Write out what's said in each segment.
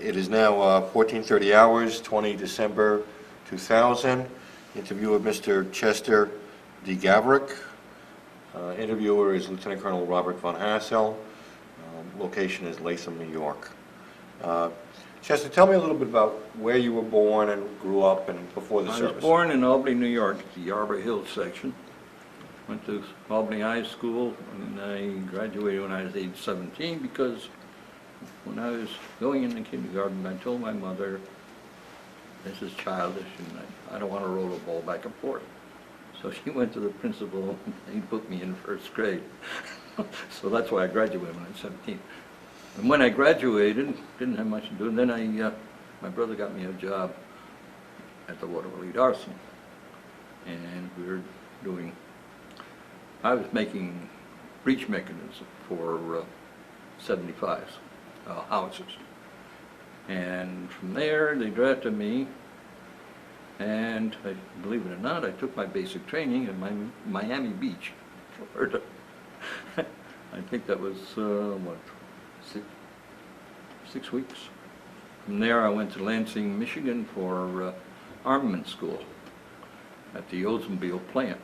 It is now 14:30 hours, 20 December 2000. Interview with Mr. Chester D. Gavryck. Interviewer is Lieutenant Colonel Robert von Hassel. Location is Latham, New York. Chester, tell me a little bit about where you were born and grew up and before the service. I was born in Albany, New York, the Arbor Hill section. Went to Albany High School, and I graduated when I was age 17 because when I was going into kindergarten, I told my mother, this is childish and I don't want to roll a ball back and forth. So she went to the principal and he put me in first grade. So that's why I graduated when I was 17. And when I graduated, didn't have much to do, and then my brother got me a job at the Water Lead Arsenal. And we were doing, I was making breech mechanisms for 75s, howitzers. And from there, they drafted me, and believe it or not, I took my basic training at Miami Beach, Florida. I think that was, what, 6 weeks. From there, I went to Lansing, Michigan for armament school at the Oldsmobile plant.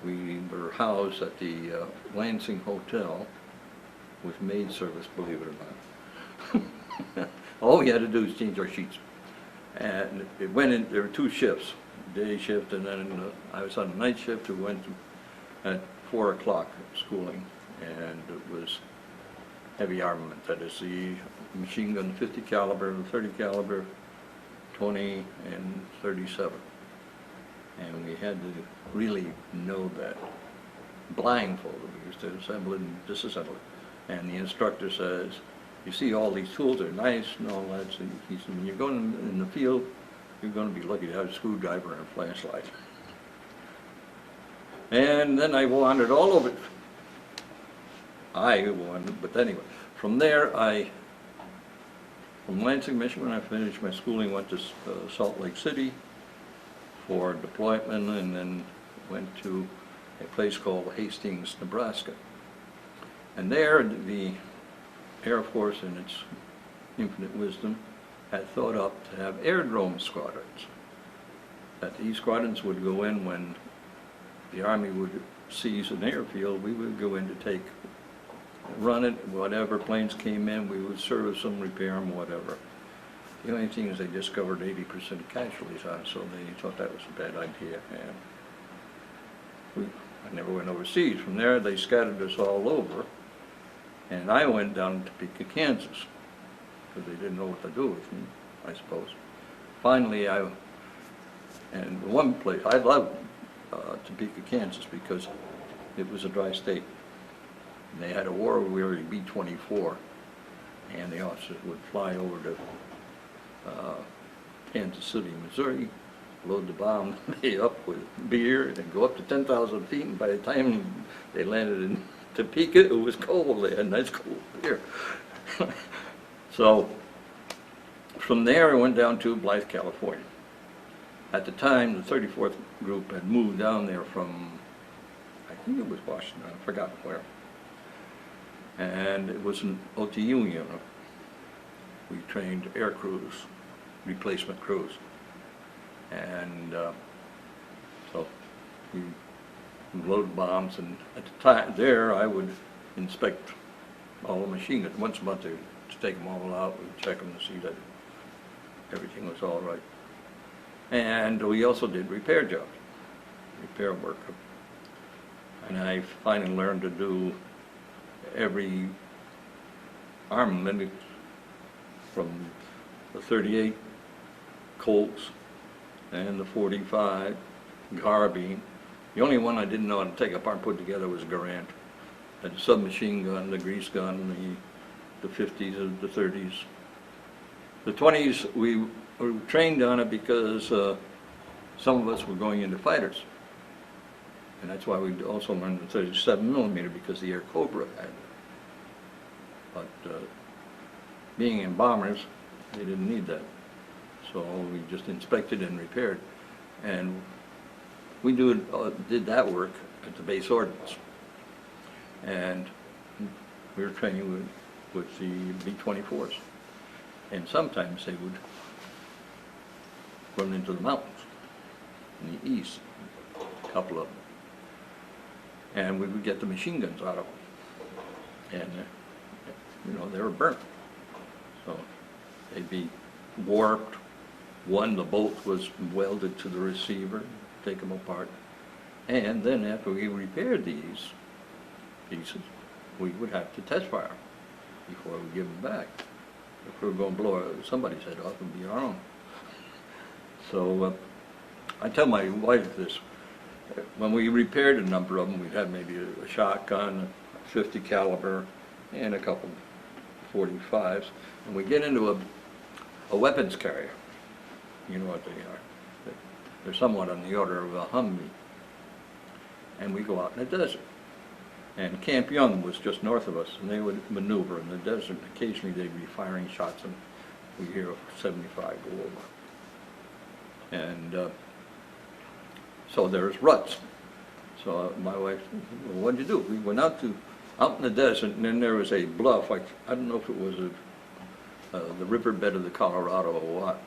We were housed at the Lansing Hotel with maid service, believe it or not. All we had to do was change our sheets. And it went in, there were 2 shifts, day shift, and then I was on a night shift who went at 4 o'clock schooling, and it was heavy armament. That is the machine gun 50 caliber, the 30 caliber, 20, and 37. And we had to really know that. Blindfolded, we used to assemble it and disassemble it. And the instructor says, you see all these tools are nice and all that. So he said, when you're going in the field, you're going to be lucky to have a screwdriver and a flashlight. And then I wandered all over it. I wandered, but anyway, from there from Lansing, Michigan, I finished my schooling, went to Salt Lake City for deployment, and then went to a place called Hastings, Nebraska. And there, the Air Force, in its infinite wisdom, had thought up to have aerodrome squadrons. That these squadrons would go in when the Army would seize an airfield, we would go in to run it, whatever planes came in, we would service them, repair them, whatever. The only thing is they discovered 80% casualties on it, so they thought that was a bad idea. And I never went overseas. From there, they scattered us all over. And I went down to Topeka, Kansas, because they didn't know what to do with me, I suppose. Finally, and one place, I loved Topeka, Kansas, because it was a dry state. And they had a war weary B-24, and the officers would fly over to Kansas City, Missouri, load the bomb up with beer, and go up to 10,000 feet, and by the time they landed in Topeka, it was cold. They had nice cold beer. So from there, I went down to Blythe, California. At the time, the 34th group had moved down there from, I think it was Washington, I forgot where. And it was an OTU unit. We trained air crews, replacement crews. And so we load bombs, and at the time there I would inspect all the machine guns once a month to take them all out, we'd check them to see that everything was all right. And we also did repair jobs, repair work. And I finally learned to do every armament from the 38 Colts and the 45 carbine. The only one I didn't know how to take apart and put together was Garand. The submachine gun, the grease gun, the 50s and the 30s. The 20s, we were trained on it because some of us were going into fighters. And that's why we also learned the 37 millimeter, because the Air Cobra had it. But being in bombers, they didn't need that. So we just inspected and repaired. And we did that work at the base ordnance. And we were training with the B-24s. And sometimes they would run into the mountains in the east, a couple of them. And we would get the machine guns out of them. And, you know, they were burnt. So they'd be warped. One, the bolt was welded to the receiver, take them apart. And then after we repaired these pieces, we would have to test fire before we give them back. If we were going to blow somebody's head off, it would be our own. So I tell my wife this. When we repaired a number of them, we'd have maybe a shotgun, a 50 caliber, and a couple 45s. And we get into a weapons carrier. You know what they are. They're somewhat on the order of a Humvee. And we go out in the desert. And Camp Young was just north of us, and they would maneuver in the desert. Occasionally they'd be firing shots, and we'd hear a 75 go over. And so there's ruts. So my wife said, well, what'd you do? We went out in the desert, and then there was a bluff. I don't know if it was the riverbed of the Colorado or what.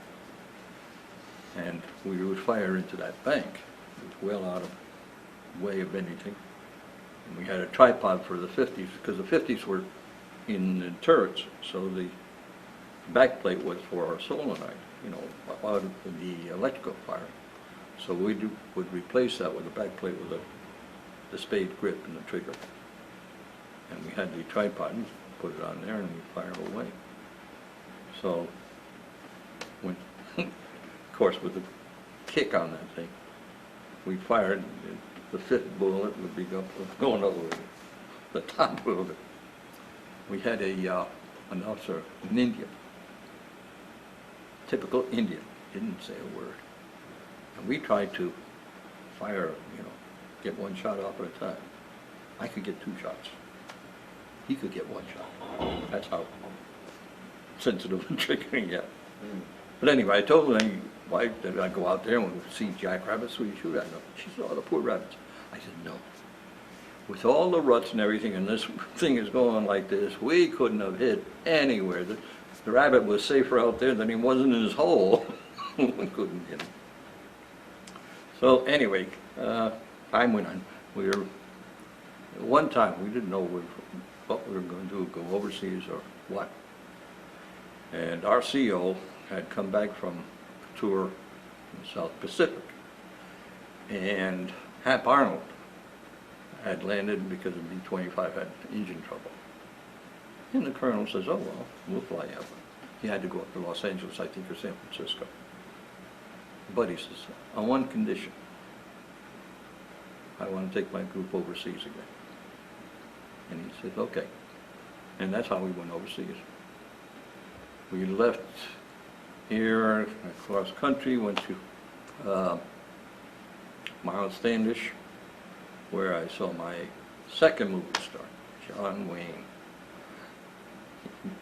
And we would fire into that bank. It was well out of the way of anything. And we had a tripod for the 50s, because the 50s were in the turrets, so the backplate was for our solenoid, you know, out of the electrical fire. So we would replace that with a backplate with the spade grip and the trigger. And we had the tripod, and put it on there, and we fire away. So, when, of course, with the kick on that thing, we fired. The fifth bullet would be going over the top of it. We had an officer, an Indian, typical Indian, didn't say a word. And we tried to fire, you know, get one shot off at a time. I could get 2 shots. He could get 1 shot. That's how sensitive and triggering yet. But anyway, I told my wife that I'd go out there and we would see jackrabbits, we shoot at them. She said, oh, the poor rabbits. I said, no. With all the ruts and everything, and this thing is going like this, we couldn't have hit anywhere. The rabbit was safer out there than he was in his hole. We couldn't hit him. So anyway, time went on. One time, we didn't know what we were going to do, go overseas or what. And our CO had come back from a tour in the South Pacific, and Hap Arnold had landed because the B-25 had engine trouble. And the colonel says, oh well, we'll fly up. He had to go up to Los Angeles, I think, or San Francisco. But he says, on one condition, I want to take my group overseas again. And he said, okay. And that's how we went overseas. We left here across country, went to Miles Standish, where I saw my second movie star, John Wayne.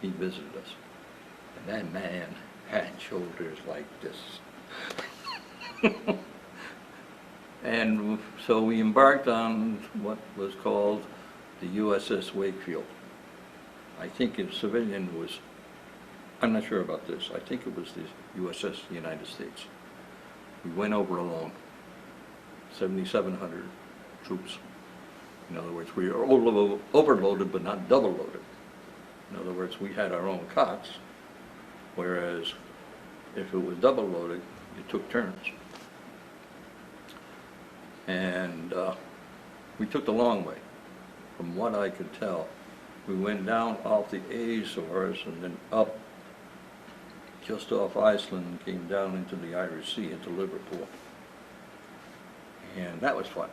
He visited us. And that man had shoulders like this. And so we embarked on what was called the USS Wakefield. I think in civilian was, I'm not sure about this, I think it was the USS United States. We went over alone, 7,700 troops. In other words, we were overloaded but not double loaded. In other words, we had our own cots, whereas if it was double loaded, you took turns. And we took the long way. From what I could tell, we went down off the Azores and then up just off Iceland and came down into the Irish Sea into Liverpool. And that was fun.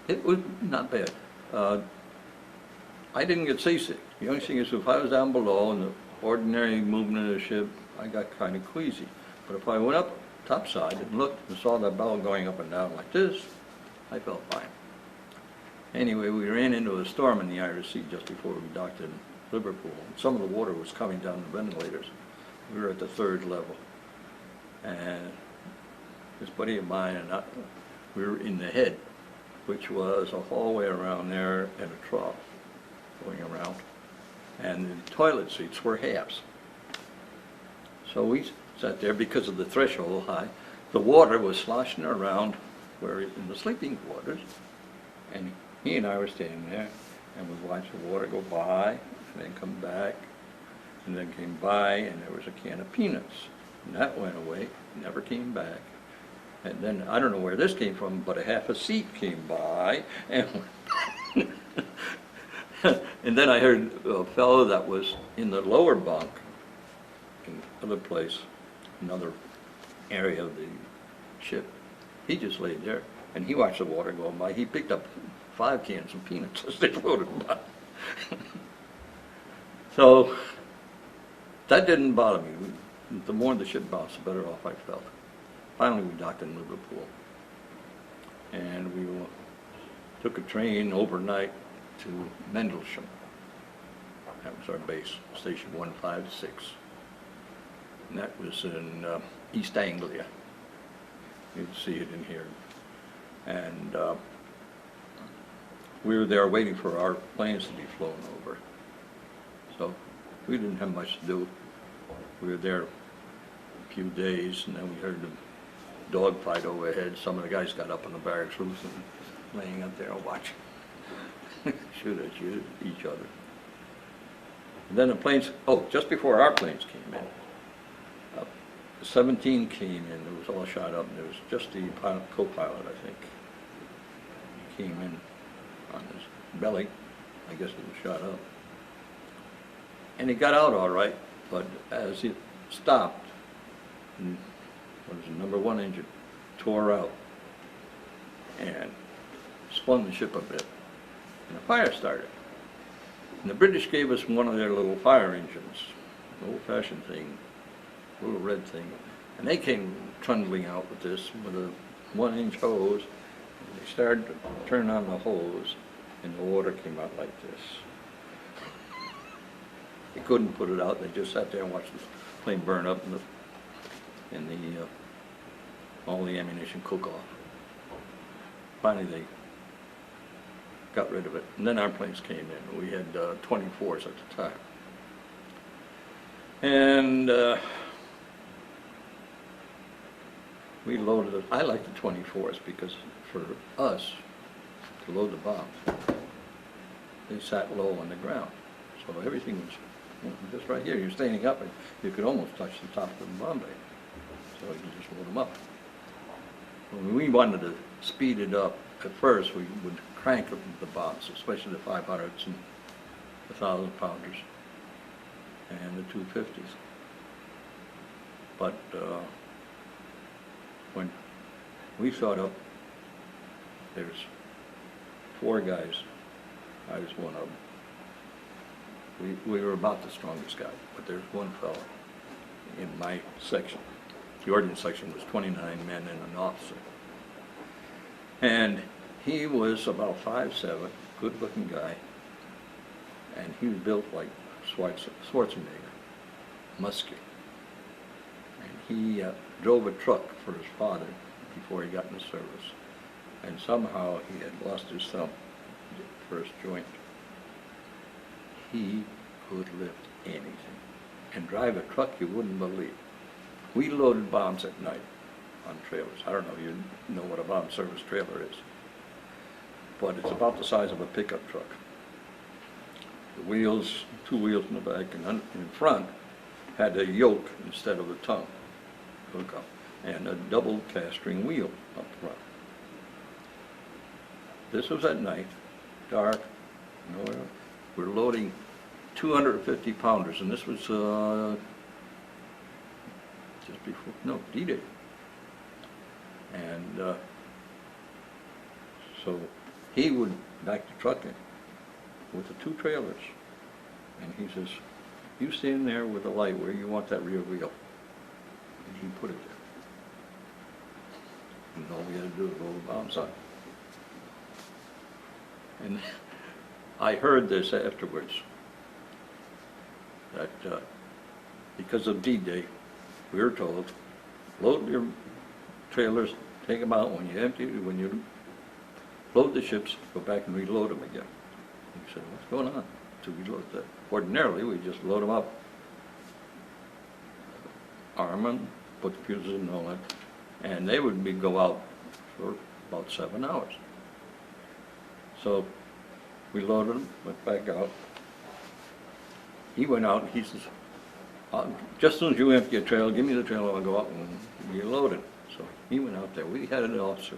It was not bad. I didn't get seasick. The only thing is, if I was down below in the ordinary movement of the ship, I got kind of queasy. But if I went up topside and looked and saw that bow going up and down like this, I felt fine. Anyway, we ran into a storm in the Irish Sea just before we docked in Liverpool. Some of the water was coming down the ventilators. We were at the 3rd level. And this buddy of mine and I, we were in the head, which was a hallway around there and a trough going around. And the toilet seats were halves. So we sat there because of the threshold high. The water was sloshing around where in the sleeping quarters, and he and I were standing there, and we watched the water go by, and then come back, and then came by, and there was a can of peanuts, and that went away, never came back. And then, I don't know where this came from, but a half a seat came by, and and then I heard a fellow that was in the lower bunk, in another place, another area of the ship. He just laid there, and he watched the water go by. He picked up 5 cans of peanuts as they floated by. So, that didn't bother me. The more the ship bounced, the better off I felt. Finally, we docked in Liverpool, and we took a train overnight to Mendlesham. That was our base, station 156. And that was in East Anglia. You'd see it in here. And we were there waiting for our planes to be flown over. So we didn't have much to do. We were there a few days, and then we heard the dogfight overhead. Some of the guys got up on the barracks roof and laying up there watching. Shoot at each other. And then the planes, just before our planes came in, 17 came in, it was all shot up, and there was just the co-pilot, I think. He came in on his belly, I guess it was shot up. And he got out all right, but as it stopped, what was the number 1 engine, tore out and spun the ship a bit, and a fire started. And the British gave us one of their little fire engines, an old-fashioned thing, little red thing, and they came trundling out with this with a 1-inch hose, and they started to turn on the hose, and the water came out like this. They couldn't put it out, they just sat there and watched the plane burn up and all the ammunition cook off. Finally they got rid of it, and then our planes came in. We had 24s at the time. And we loaded it. I like the 24s because for us to load the bombs, they sat low on the ground. So everything was just right here. You're standing up and you could almost touch the top of the bomb bay. So you could just load them up. When we wanted to speed it up, at first we would crank the bombs, especially the 500s and the 1,000-pounders and the 250s. But when we shot up, there's 4 guys. I was one of them. We were about the strongest guy, but there's one fellow in my section. The ordnance section was 29 men and an officer. And he was about 5'7", good-looking guy, and he was built like Schwarzenegger, musky. And he drove a truck for his father before he got in the service. And somehow he had lost his thumb, first joint. He could lift anything and drive a truck you wouldn't believe. We loaded bombs at night on trailers. I don't know if you know what a bomb service trailer is, but it's about the size of a pickup truck. The wheels, 2 wheels in the back, and in front had a yoke instead of a tongue, hook up, and a double cast-ring wheel up front. This was at night, dark, no air. We're loading 250 pounders, and this was just before, no, D-Day. And so he would back the truck in with the 2 trailers, and he says, you stand there with the light where you want that rear wheel. And he put it there. And all we had to do was roll the bombs on. And I heard this afterwards, that because of D-Day, we were told, load your trailers, take them out. When you load the ships, go back and reload them again. He said, what's going on? To reload that. Ordinarily, we just load them up arm them, put the fuses in and all that, and they would go out for about 7 hours. So we loaded them, went back out. He went out, and he says, just as soon as you empty your trailer, give me the trailer, I'll go out and get loaded. So he went out there. We had an officer.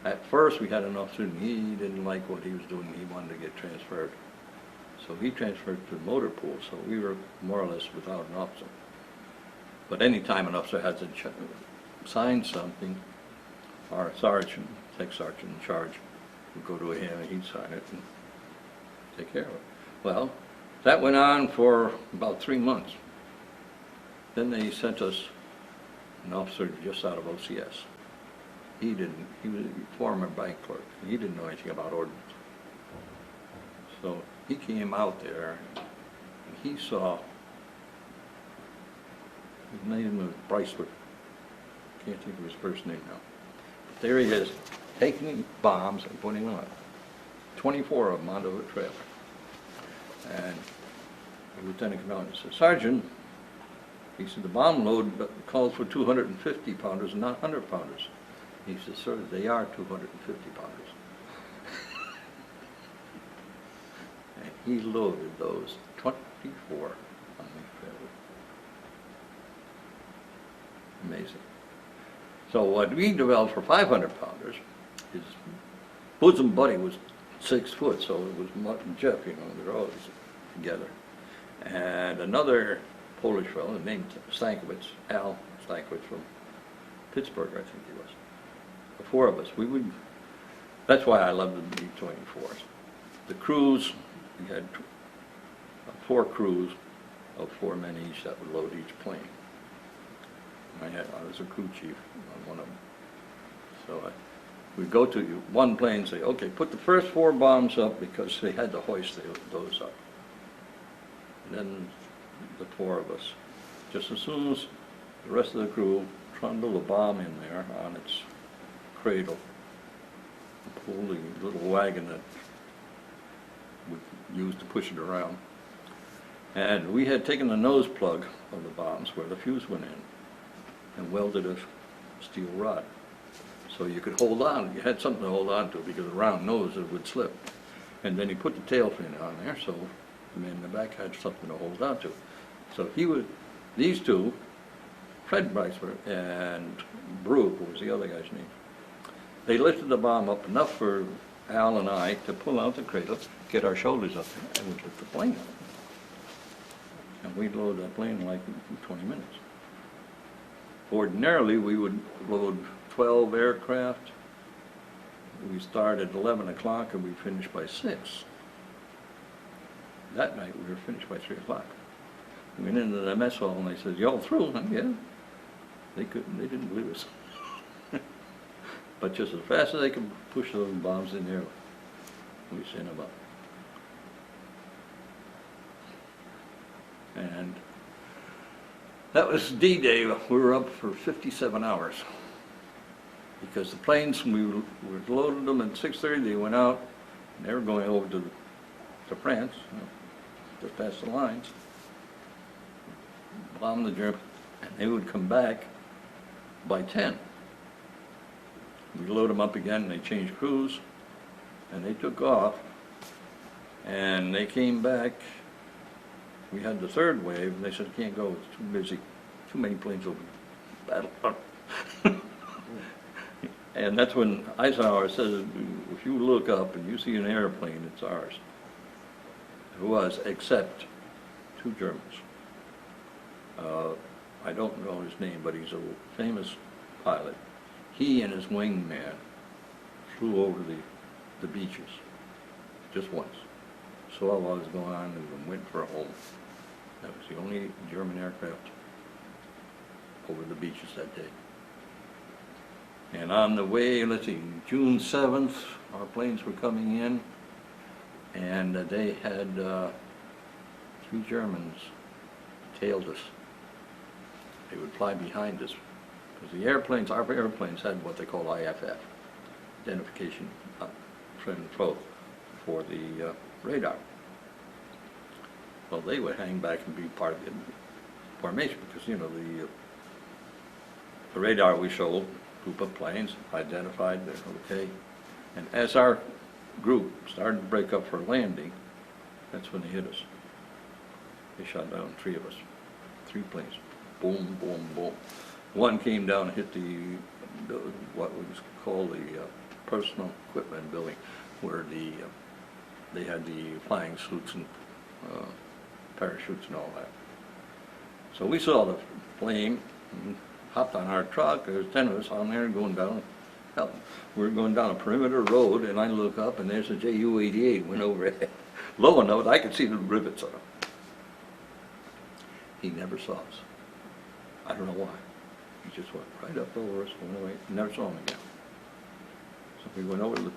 At first, we had an officer, and he didn't like what he was doing. He wanted to get transferred. So he transferred to the motor pool, so we were more or less without an officer. But any time an officer has to sign something, our sergeant, tech sergeant in charge, would go to him and he'd sign it and take care of it. Well, that went on for about 3 months. Then they sent us an officer just out of OCS. He was a former bank clerk. He didn't know anything about ordnance. So he came out there and he saw, his name was Brycewood. Can't think of his first name now. But there he is, taking bombs and putting them on. 24 of them onto a trailer. And the lieutenant came out and said, Sergeant, he said, the bomb load calls for 250 pounders and not 100 pounders. He said, sir, they are 250 pounders. And he loaded those 24 on the trailer. Amazing. So what we developed for 500 pounders, his bosom buddy was 6 foot, so it was Mutt and Jeff, you know, they're always together. And another Polish fellow named Stankiewicz, Al Stankiewicz from Pittsburgh, I think he was. The 4 of us, we would, that's why I loved the B-24s. The crews, we had 4 crews of 4 men each that would load each plane. I was a crew chief on one of them. So we'd go to one plane and say, okay, put the first 4 bombs up, because they had to hoist those up. And then the 4 of us, just as soon as the rest of the crew trundled a bomb in there on its cradle, pull the little wagon that we used to push it around. And we had taken the nose plug of the bombs where the fuse went in and welded a steel rod. So you could hold on, you had something to hold on to, because the round nose it would slip. And then he put the tail fin on there, so the man in the back had something to hold on to. So these two, Fred Brycewood and Brooke, what was the other guy's name, they lifted the bomb up enough for Al and I to pull out the cradle, get our shoulders up there, and we'd lift the plane up. And we'd load that plane in like 20 minutes. Ordinarily, we would load 12 aircraft. We started at 11 o'clock and we finished by 6. That night, we were finished by 3 o'clock. We went into the mess hall and they said, y'all through? And yeah. They didn't believe us. But just as fast as they could push those bombs in there, we sent them up. And that was D-Day. We were up for 57 hours. Because the planes, we loaded them at 6:30, they went out, and they were going over to France, you know, just past the lines, bomb the Germans, and they would come back by 10. We load them up again, and they changed crews, and they took off, and they came back. We had the 3rd wave, and they said, can't go, it's too busy, too many planes over battle. And that's when Eisenhower says, if you look up and you see an airplane, it's ours. It was, except 2 Germans. I don't know his name, but he's a famous pilot. He and his wingman flew over the beaches just once. Saw what was going on and went for a home. That was the only German aircraft over the beaches that day. And on the way, let's see, June 7th, our planes were coming in, and they had 3 Germans tailed us. They would fly behind us, because the airplanes, our airplanes had what they call IFF, identification friend and foe, for the radar. Well, they would hang back and be part of it. formation, because, you know, the radar we showed, group of planes, identified, they're okay. And as our group started to break up for landing, that's when they hit us. They shot down 3 of us, 3 planes, boom, boom, boom. One came down and hit what was called the personal equipment building, where they had the flying suits and parachutes and all that. So we saw the plane, and hopped on our truck. There's 10 of us on there going down. Hell, we're going down a perimeter road, and I look up, and there's a Ju-88 went overhead. Low enough, I could see the rivets on it. He never saw us. I don't know why. He just went right up over us, went away, never saw him again. So we went over to the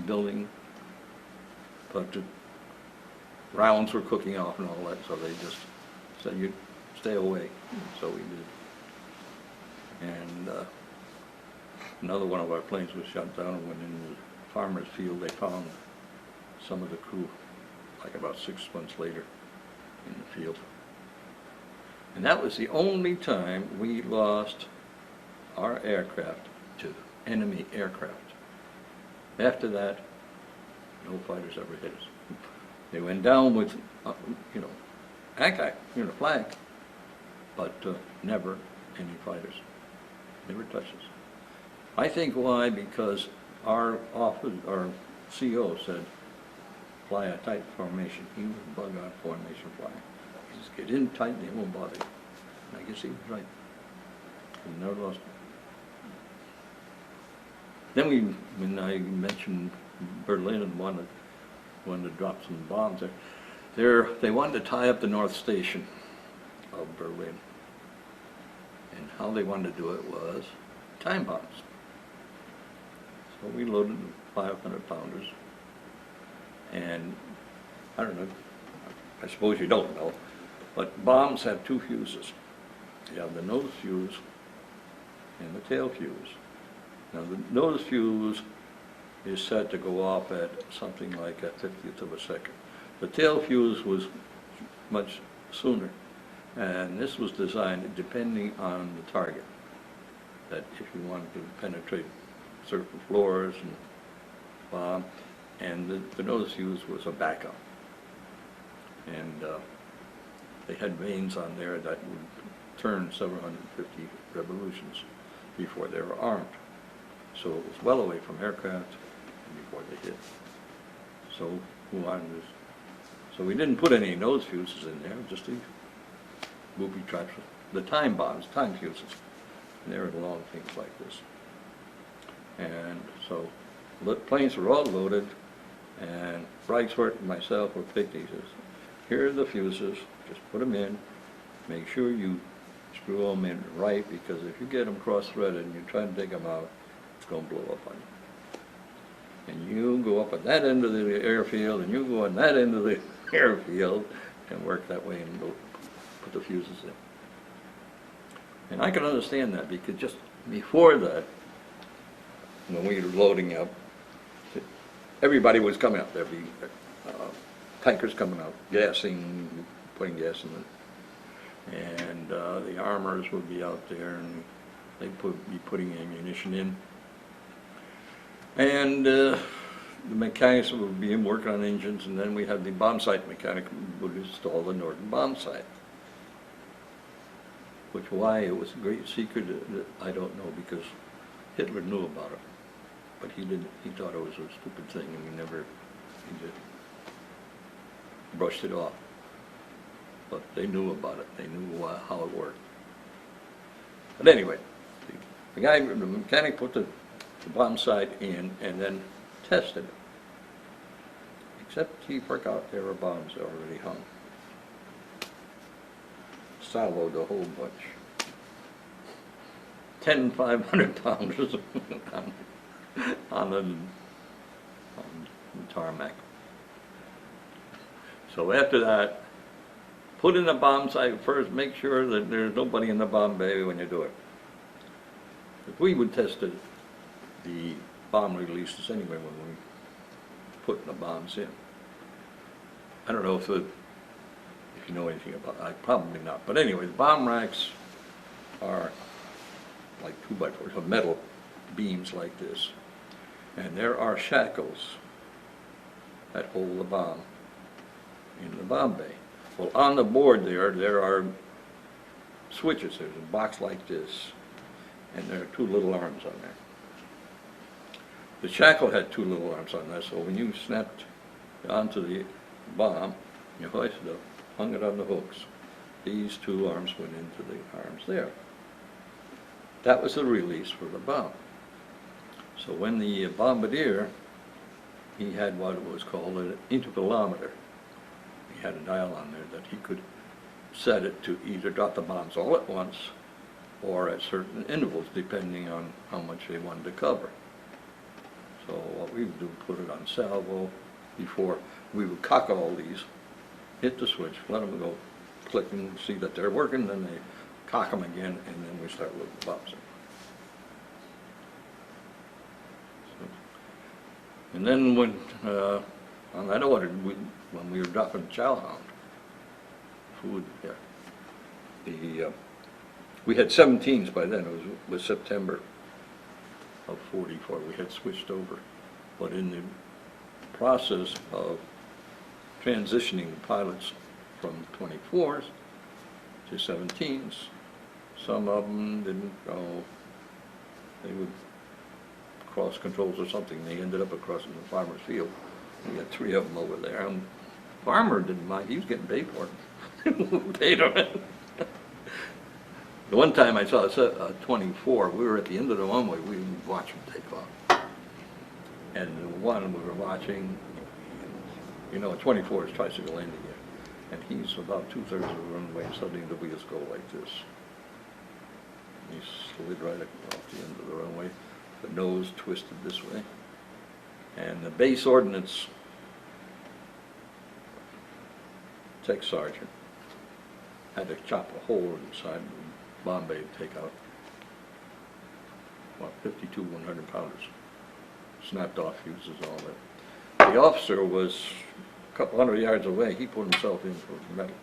building, but the rounds were cooking off and all that, so they just said, you stay away. So we did. And another one of our planes was shot down, and when in the farmer's field they found some of the crew, like about 6 months later, in the field. And that was the only time we lost our aircraft to enemy aircraft. After that, no fighters ever hit us. They went down with, you know, flag, but never any fighters. Never touched us. I think why, because our CO said, fly a tight formation. He was bug on formation flying. Just get in tight and they won't bother you. And I guess he was right. We never lost him. Then when I mentioned Berlin and wanted to drop some bombs there, they wanted to tie up the North Station of Berlin. And how they wanted to do it was time bombs. So we loaded 500 pounders. And I don't know, I suppose you don't know, but bombs have 2 fuses. You have the nose fuse and the tail fuse. Now the nose fuse is set to go off at something like a 50th of a second. The tail fuse was much sooner, and this was designed depending on the target. That if you wanted to penetrate certain floors and bomb, and the nose fuse was a backup. And they had vanes on there that would turn 750 revolutions before they were armed. So it was well away from aircraft before they hit. So so we didn't put any nose fuses in there, just the booby traps, the time bombs, time fuses. And they were long things like this. And so the planes were all loaded, and Reichswort and myself were picked. He says, here are the fuses, just put them in, make sure you screw them in right, because if you get them cross-threaded and you try to dig them out, it's going to blow up on you. And you go up at that end of the airfield, and you go on that end of the airfield, and work that way and put the fuses in. And I can understand that, because just before that, when we were loading up, everybody was coming out. There'd be tankers coming out, gassing, putting gas in it. And the armors would be out there, and they'd be putting ammunition in. And the mechanics would be working on engines, and then we had the bomb sight mechanic who would install the northern bomb sight. Which why it was a great secret, I don't know, because Hitler knew about it. But he thought it was a stupid thing, and he just brushed it off. But they knew about it. They knew how it worked. But anyway, the mechanic put the bomb sight in and then tested it. Except he forgot there were bombs already hung. Salvoed the whole bunch. 10 500-pounders on the tarmac. So after that, put in the bomb sight first, make sure that there's nobody in the bomb bay when you do it. If we would test the bomb releases anyway when we put the bombs in. I don't know if if you know anything about it. Probably not. But anyway, the bomb racks are like 2x4s, of metal beams like this. And there are shackles that hold the bomb in the bomb bay. Well, on the board there are switches. There's a box like this, and there are two little arms on there. The shackle had two little arms on that, so when you snapped onto the bomb, you hoisted it up, hung it on the hooks. These two arms went into the arms there. That was the release for the bomb. So when the bombardier, he had what was called an intervalometer. He had a dial on there that he could set it to either drop the bombs all at once or at certain intervals, depending on how much they wanted to cover. So what we would do, put it on salvo before we would cock all these, hit the switch, let them go, click and see that they're working, then they cock them again, and then we start loading the bombs in. So, and then when, on that order, when we were dropping chow hound food, we had 17s by then. It was September of 44. We had switched over, but in the process of transitioning the pilots from 24s to 17s, some of them didn't go. They would cross controls or something. They ended up across in the farmer's field. We had 3 of them over there. And the farmer didn't mind. He was getting paid for it. Paid on it. The one time I saw a 24, we were at the end of the runway. We watched him take off. And the one we were watching, you know, a 24 is tricycle landing gear. And he's about 2/3 of the runway, and suddenly the wheels go like this. He slid right off the end of the runway. The nose twisted this way. And the base ordnance tech sergeant had to chop a hole inside the bomb bay to take out, what, 52 100-pounders. Snapped off fuses, all that. The officer was a couple hundred yards away. He put himself in for the medal.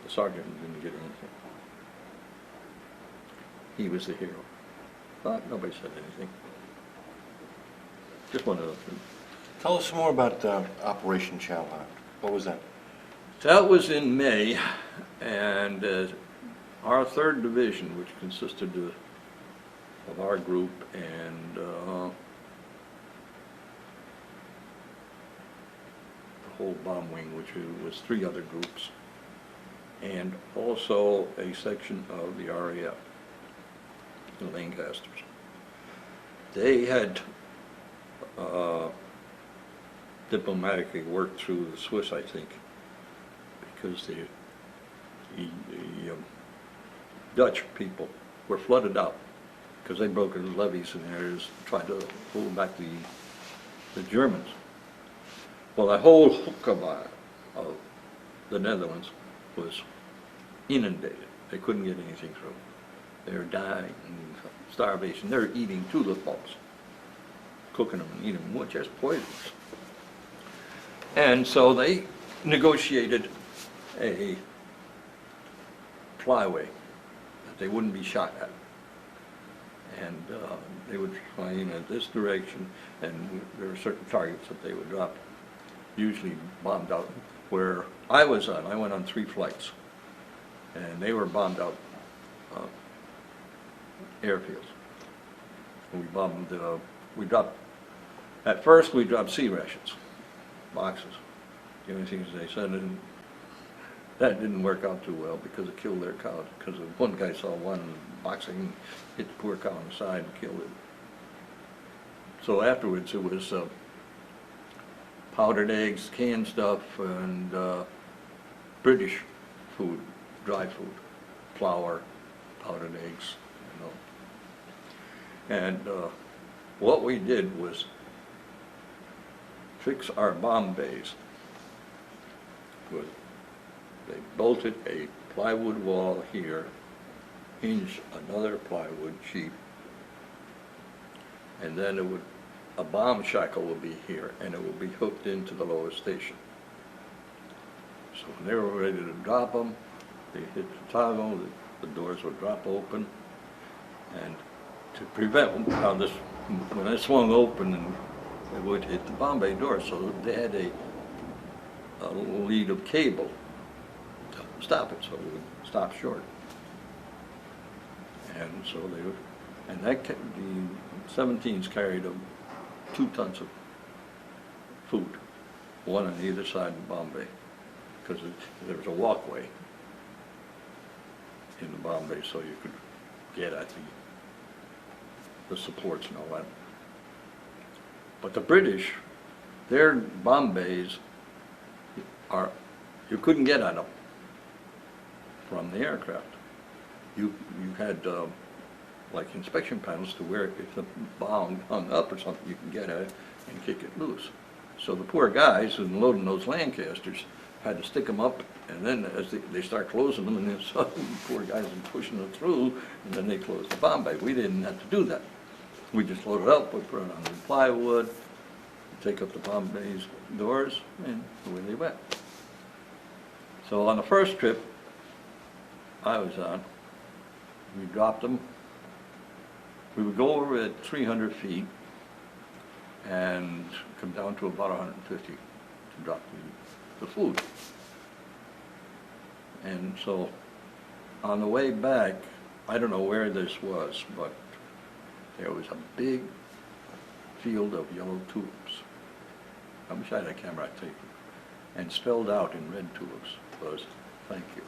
The sergeant didn't get anything. He was the hero. But nobody said anything. Just one of those things. Tell us more about Operation Chow Hound. What was that? That was in May, and our 3rd Division, which consisted of our group and the whole bomb wing, which was 3 other groups, and also a section of the RAF, the Lancasters. They had diplomatically worked through the Swiss, I think, because the Dutch people were flooded out because they broke the levees in areas trying to hold back the Germans. Well, the whole hook of the Netherlands was inundated. They couldn't get anything through. They were dying of starvation. They were eating tulip bulbs, cooking them and eating them, which is poisonous. And so they negotiated a flyway that they wouldn't be shot at. And they would fly in this direction, and there were certain targets that they would drop, usually bombed out. Where I was on, I went on 3 flights, and they were bombed out airfields. We bombed, at first we dropped sea rations, boxes. The only things they said, and that didn't work out too well because it killed their cows. Because one guy saw one boxing, hit the poor cow on the side and killed it. So afterwards it was powdered eggs, canned stuff, and British food, dry food, flour, powdered eggs, you know. And what we did was fix our bomb bays. They bolted a plywood wall here, hinged another plywood sheet, and then a bomb shackle will be here, and it will be hooked into the lower station. So when they were ready to drop them, they hit the toggle, the doors would drop open. And to prevent, when it swung open, and it would hit the bomb bay door, so they had a lead of cable to stop it, so it would stop short. And so they would, and the 17s carried 2 tons of food, one on either side of the bomb bay, because there was a walkway in the bomb bay, so you could get at the supports and all that. But the British, their bomb bays you couldn't get at them from the aircraft. You had like inspection panels to where if the bomb hung up or something, you can get at it and kick it loose. So the poor guys who loading those Lancasters had to stick them up, and then as they start closing them, and then some poor guys are pushing it through, and then they close the bomb bay. We didn't have to do that. We just load it up, we put it on the plywood, take up the bomb bay's doors, and away they went. So on the first trip I was on, we dropped them. We would go over at 300 feet and come down to about 150 to drop the food. And so on the way back, I don't know where this was, but there was a big field of yellow tulips. I wish I had a camera I'd take it. And spelled out in red tulips was, "Thank you."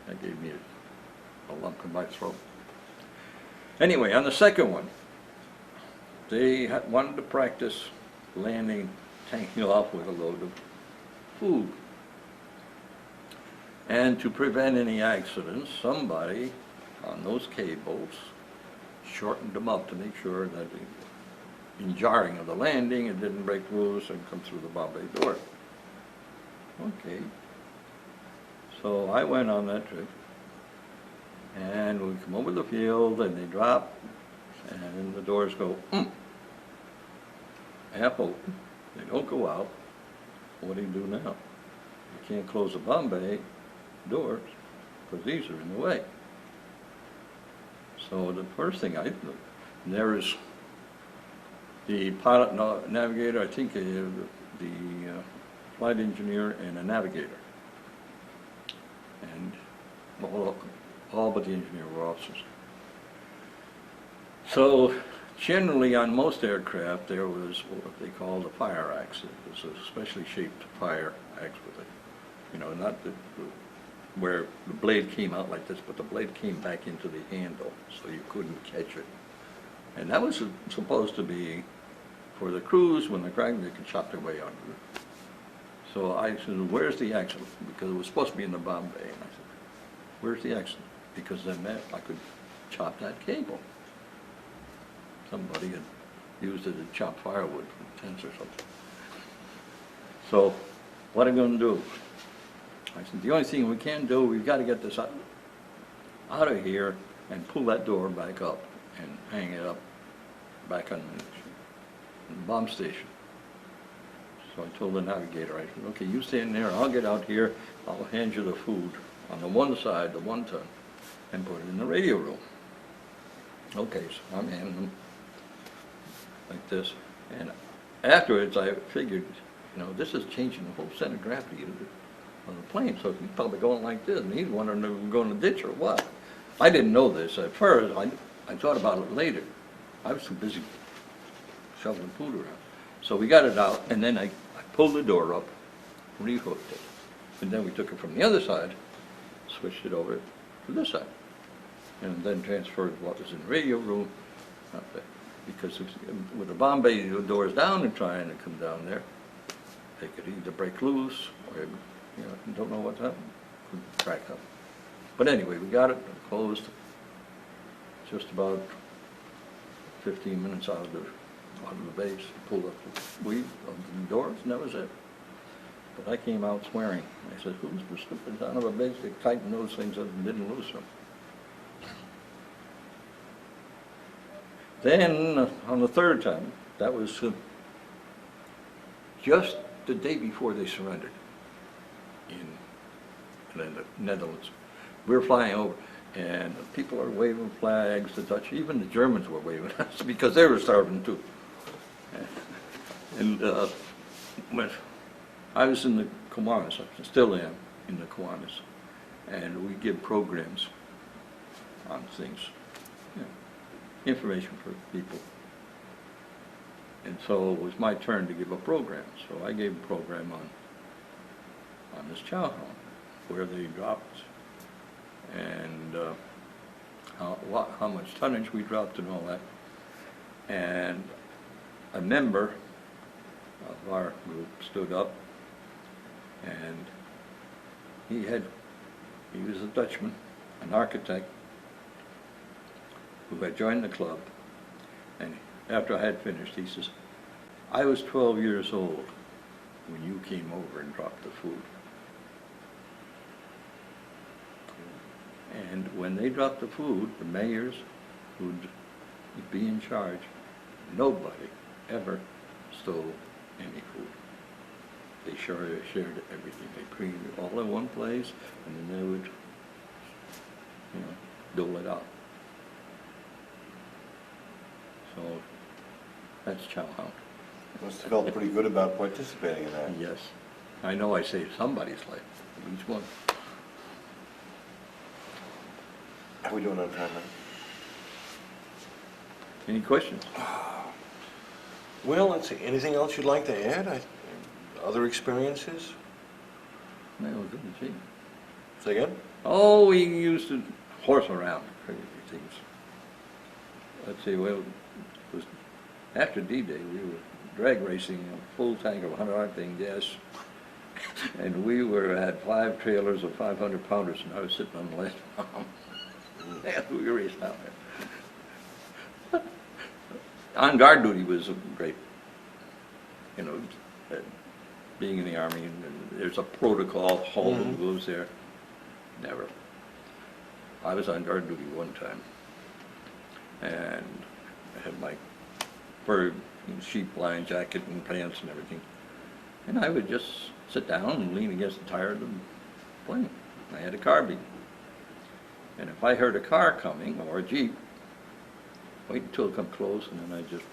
That gave me a lump in my throat. Anyway, on the second one, they wanted to practice landing, taking off with a load of food. And to prevent any accidents, somebody on those cables shortened them up to make sure that in jarring of the landing, it didn't break loose and come through the bomb bay door. Okay. So I went on that trip, and we come over the field, and they drop, and the doors go, half open. They don't go out. What do you do now? You can't close the bomb bay doors, because these are in the way. So the first thing I do, there is the pilot navigator, I think the flight engineer and a navigator. And all but the engineer were officers. So generally on most aircraft there was what they called a fire axe. It was a specially shaped fire axe with it, not where the blade came out like this, but the blade came back into the handle so you couldn't catch it. And that was supposed to be for the crews, when they're cracking, they could chop their way out of it. So I said, "Where's the axe?" Because it was supposed to be in the bomb bay. And I said, "Where's the axe?" Because then I could chop that cable. Somebody had used it to chop firewood from tents or something. So what am I going to do? I said, "The only thing we can do, we've got to get this out of here and pull that door back up and hang it up back on the bomb station." So I told the navigator, I said, "Okay, you stand there, I'll get out here, I'll hand you the food on the one side, the 1 ton, and put it in the radio room." Okay, so I'm handing them like this. And afterwards I figured, this is changing the whole center of gravity of the plane, so he's probably going like this, and he's wondering if we're going to ditch or what. I didn't know this at first. I thought about it later. I was too busy shoveling food around. So we got it out, and then I pulled the door up, rehooked it, and then we took it from the other side, switched it over to this side, and then transferred what was in the radio room up there. Because with the bomb bay doors down and trying to come down there, they could either break loose or, don't know what's happening, could crack up. But anyway, we got it closed just about 15 minutes out of the base, pulled up the weave of the doors, and that was it. But I came out swearing. I said, "Who's the stupid son of a bitch that tightened those things up and didn't loosen them?" Then, on the third time, that was just the day before they surrendered. in the Netherlands. We were flying over, and people are waving flags, the Dutch, even the Germans were waving us, because they were starving too. And when I was in the Kiwanis, I still am in the Kiwanis, and we give programs on things, you know, information for people. And so it was my turn to give a program. So I gave a program on this chow home, where they dropped, and how much tonnage we dropped and all that. And a member of our group stood up, and he was a Dutchman, an architect, who had joined the club, and after I had finished, he says, "I was 12 years old when you came over and dropped the food." And when they dropped the food, the mayors who'd be in charge, nobody ever stole any food. They shared everything. They cleaned it all in one place, and then they would, you know, dole it out. So that's chow hound. Must have felt pretty good about participating in that. Yes. I know I saved somebody's life, at least one. How are we doing on time, man? Any questions? Well, let's see, anything else you'd like to add? Other experiences? No, good to see. Say again? Oh, we used to horse around, crazy things. Let's see, well, it was after D-Day, we were drag racing a full tank of 100 octane gas, and we had 5 trailers of 500 pounders, and I was sitting on the last bomb. And we raced down there. On guard duty was great, you know, being in the Army, and there's a protocol, all who goes there. Never. I was on guard duty one time, and I had my fur sheep line jacket and pants and everything, and I would just sit down and lean against the tire of the plane. I had a carbine, and if I heard a car coming or a jeep, wait until it come close, and then I just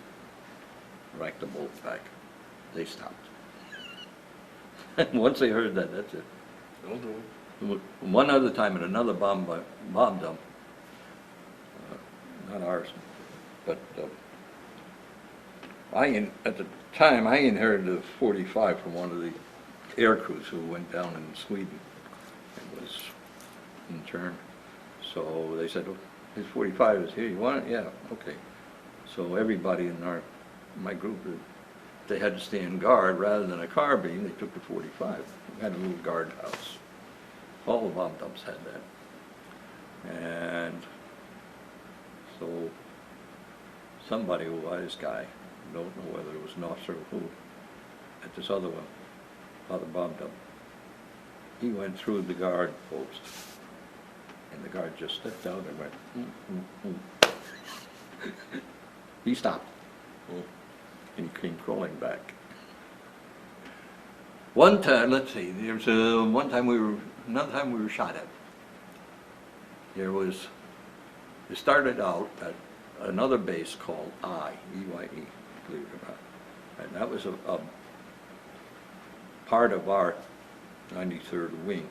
rack the bolt back. They stopped. And once they heard that, that's it. They'll do it. One other time at another bomb dump, not ours, but at the time I inherited a 45 from one of the air crews who went down in Sweden and was interned. So they said, "Oh, his 45 is here. You want it?" "Yeah, okay." So everybody in my group, they had to stand guard rather than a carbine. They took the 45. We had a little guard house. All the bomb dumps had that. And so somebody, a wise guy, don't know whether it was an officer or who, at this other bomb dump, he went through the guard post, and the guard just stepped out and went, He stopped, and he came crawling back. One time, let's see, there's another time we were shot at. It started out at another base called EYE, believe it or not. And that was a part of our 93rd wing.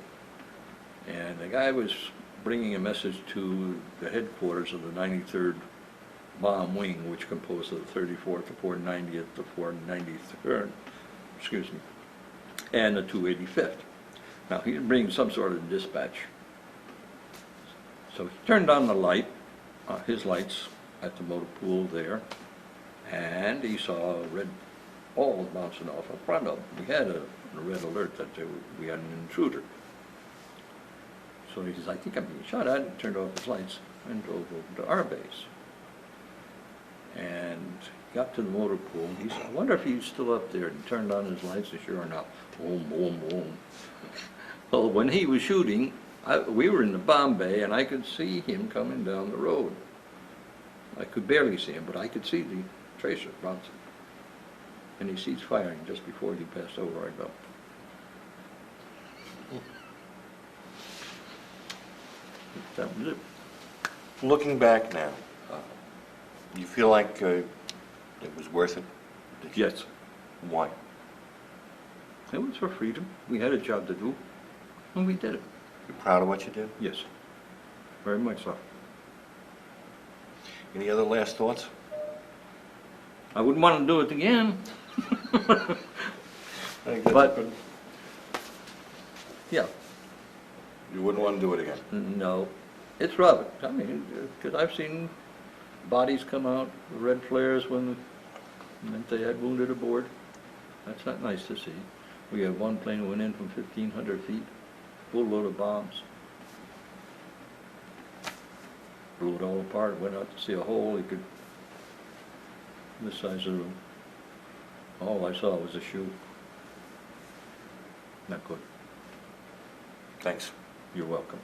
And the guy was bringing a message to the headquarters of the 93rd Bomb Wing, which composed of the 34th, the 490th, the 493rd, and the 285th. Now, he was bringing some sort of dispatch. So he turned on the light, his lights at the motor pool there, and he saw red balls bouncing off in front of him. We had a red alert that we had an intruder. So he says, "I think I'm being shot at," and turned off his lights and drove over to our base. And got to the motor pool, and he said, "I wonder if he's still up there." And he turned on his lights, and sure enough, boom, boom, boom. Well, when he was shooting, we were in the bomb bay, and I could see him coming down the road. I could barely see him, but I could see the tracer bouncing. And he ceased firing just before he passed over our dump. That was it. Looking back now, you feel like it was worth it? Yes, Why? it was for freedom. We had a job to do, and we did it. You're proud of what you did? Yes, very much so. Any other last thoughts? I wouldn't want to do it again, I think that's But- good. yeah. You wouldn't want to do it again? No, it's rough. I mean, because I've seen bodies come out, with red flares when they had wounded aboard. That's not nice to see. We had one plane that went in from 1,500 feet, full load of bombs. Blew it all apart, went out to see a hole, you could, this size of the room. All I saw was a shoe. Not good. Thanks. You're welcome.